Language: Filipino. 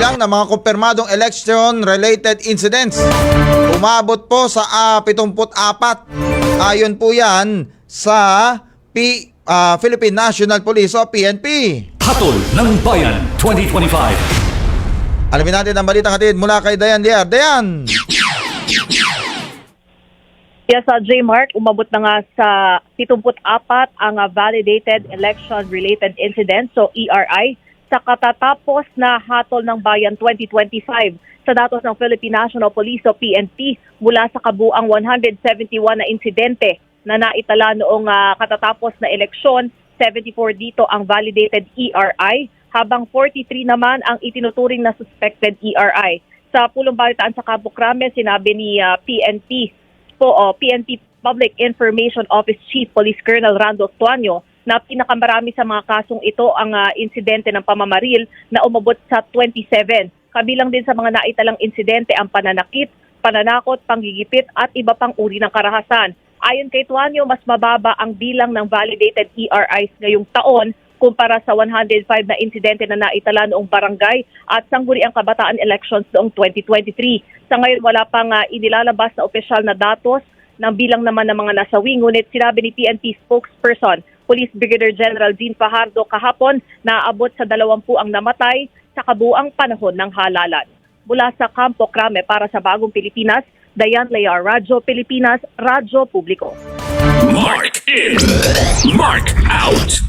kabilang ng mga kumpirmadong election-related incidents. Umabot po sa 74. Ayon po yan sa Philippine National Police o PNP. Hatol ng Bayan 2025. Alamin natin ang balitang hatid mula kay Dayan Liar. Dayan! Yes, J-Mark, umabot na nga sa 74 ang validated election-related incidents, so ERI, sa katatapos na Hatol ng Bayan 2025 sa datos ng Philippine National Police o PNP mula sa kabuang 171 na insidente na naitala noong katatapos na eleksyon. 74 dito ang validated ERI, habang 43 naman ang itinuturing na suspected ERI. Sa pulong balitaan sa Campo Crame, sinabi ni PNP Public Information Office Chief Police Colonel Rando Tuanyo na pinakamarami sa mga kasong ito ang insidente ng pamamaril na umabot sa 27. Kabilang din sa mga naitalang insidente ang pananakit, pananakot, panggigipit at iba pang uri ng karahasan. Ayon kay Tuanyo, mas mababa ang bilang ng validated ERIs ngayong taon kumpara sa 105 na insidente na naitala noong barangay at sangguniang kabataan elections noong 2023. Sa ngayon, wala pang inilalabas na opisyal na datos ng bilang naman ng mga nasawi. Ngunit sinabi ni PNP spokesperson, Police Brigadier General Dean Fajardo kahapon na aabot sa 20 ang namatay sa kabuang panahon ng halalan. Mula sa Campo Crame para sa Bagong Pilipinas, Dayan Liar, Radyo Pilipinas, Radyo Publiko. Mark in, Mark out.